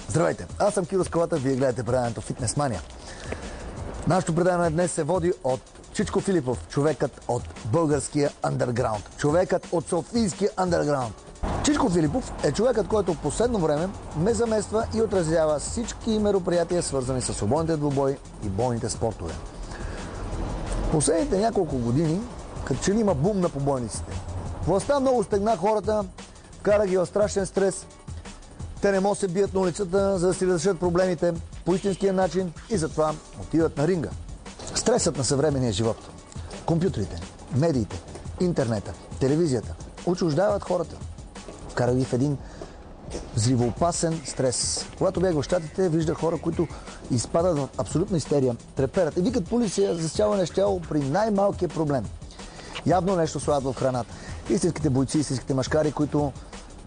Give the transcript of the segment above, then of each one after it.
Здравейте, аз съм Киро Скалата, вие гледате предаването Фитнес Мания. Нашето предаване днес се води от Чичко Филипов, човекът от българския андерграунд, човекът от софийския андерграунд. Чичко Филипов е човекът, който в последно време ме замества и отразява всички мероприятия, свързани с свободните двубои и бойните спортове. Последните няколко години, като че ли има бум на побойниците. Властта много стегна хората, вкара ги в страшен стрес. Те не могат да се бият на улицата, за да си разрешат проблемите по истинския начин и затова отиват на ринга. Стресът на съвременния живот, компютрите, медиите, интернета, телевизията отчуждават хората. Вкара ги в един взривоопасен стрес. Когато бях в Щатите, виждах хора, които изпадат в абсолютна истерия, треперят и викат полиция за сяло щяло при най-малкия проблем. Явно нещо слагат в храната. Истинските бойци, истинските машкари, които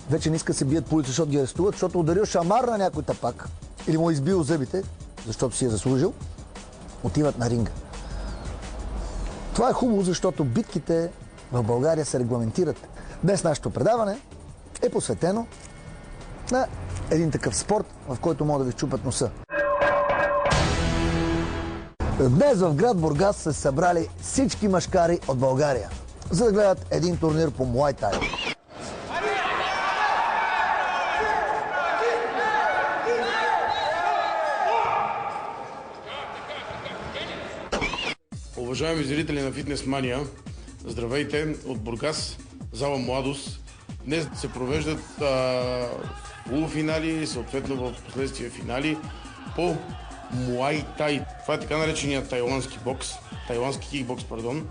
вече не искат да се бият по улица, защото ги арестуват, защото ударил шамар на някой тапак или му избил зъбите, защото си е заслужил, отиват на ринга. Това е хубаво, защото битките в България се регламентират. Днес нашето предаване е посветено на един такъв спорт, в който могат да ви чупат носа. Днес в град Бургас са събрали всички машкари от България, за да гледат един турнир по Муай Тай. Уважаеми зрители на Фитнес Мания, здравейте от Бургас, зала Младост. Днес се провеждат полуфинали и съответно в последствие финали по Муай Тай. Това е така наречения тайландски кикбокс, пардон.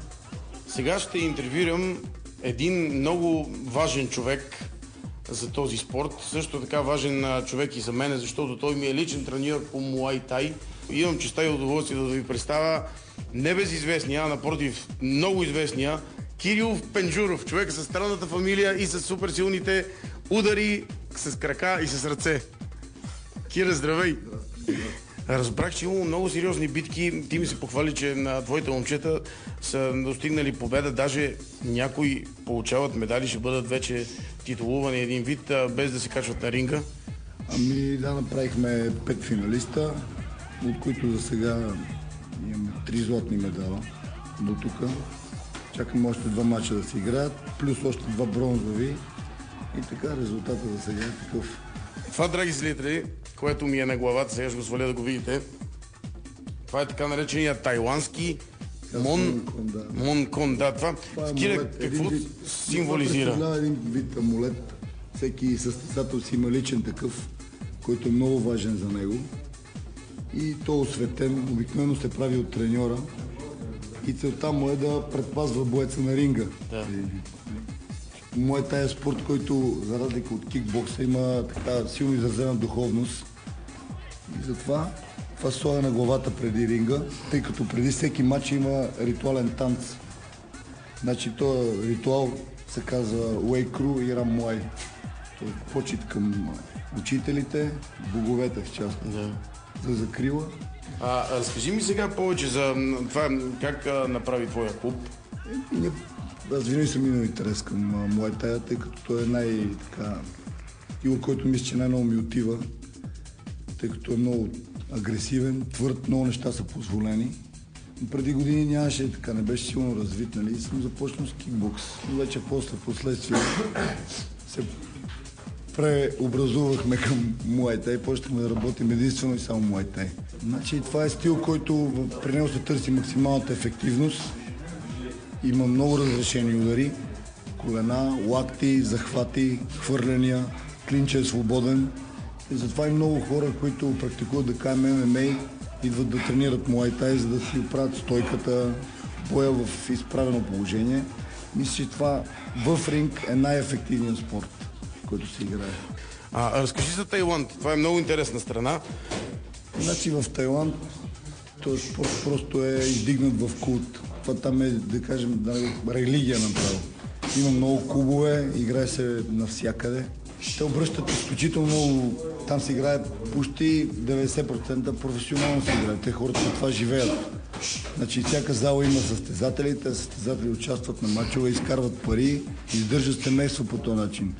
Сега ще интервюирам един много важен човек за този спорт. Също така важен човек и за мен, защото той ми е личен треньор по Муай Тай. Имам честа и удоволствие да ви представя небезизвестния, а напротив много известния Кирил Пенджуров, човек с странната фамилия и с супер силните удари с крака и с ръце. Кира, здравей! Разбрах, че има много сериозни битки. Ти ми се похвали, че на твоите момчета са достигнали победа. Даже някои получават медали, ще бъдат вече титулувани един вид, без да се качват на ринга. Ами да, направихме 5 финалиста, от които за сега имаме 3 златни медала до тук. Чакаме още 2 мача да се играят, плюс още 2 бронзови. И така резултатът за сега е такъв. Това, драги зрители, което ми е на главата, сега ще го сваля да го видите. Това е така наречения тайландски монкон. Да, това Кире, какво символизира? Това е един вид амулет. Всеки състезател си има личен такъв, който е много важен за него. И то е осветен, обикновено се прави от треньора. И целта му е да предпазва боеца на ринга. Да. Муай Тай е спорт, който за разлика от кикбокса има така силно изразена духовност. И затова това слага на главата преди ринга, тъй като преди всеки матч има ритуален танц. Значи този ритуал се казва Уей Кру и Рам Муай. Това е почит към учителите, боговете в част. Да. За закрила. Разкажи ми сега повече за това, как направи твоя клуб. Аз винаги съм имал интерес към Муай Тай, тъй като той е стил, който мисля, че най-много ми отива, тъй като е много агресивен, твърд, много неща са позволени. Но преди години нямаше така, не беше силно развит, нали, и съм започнал с кикбокс. Но вече последствие се преобразувахме към Муай Тай и почнахме да работим единствено и само Муай Тай. Значи това е стил, който при него се търси максималната ефективност. Има много разрешени удари, колена, лакти, захвати, хвърляния, клинча е свободен. И затова и много хора, които практикуват да кажем ММА, идват да тренират Муай Тай, за да си оправят стойката, боя в изправено положение. Мисля, че това в ринг е най-ефективният спорт, който се играе. Разкажи за Тайланд. Това е много интересна страна. Значи в Тайланд този спорт просто е издигнат в култ. Това там е, да кажем, религия направо. Има много клубове, играе се навсякъде. Те обръщат изключително много. Там се играе почти 90% професионално се играе. Те хората за това живеят. Значи всяка зала има състезатели, те състезатели участват на мачове, изкарват пари, издържат семейство по този начин.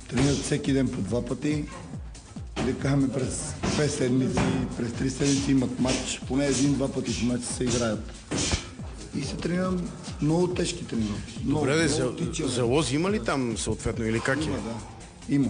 Тренират всеки ден по 2 пъти. да кажем през 2 седмици, през 3 седмици имат матч, поне 1-2 пъти в матч се играят. И се тренирам много тежки тренировки. Добре, залози има ли там съответно или как е? Има, да. Има.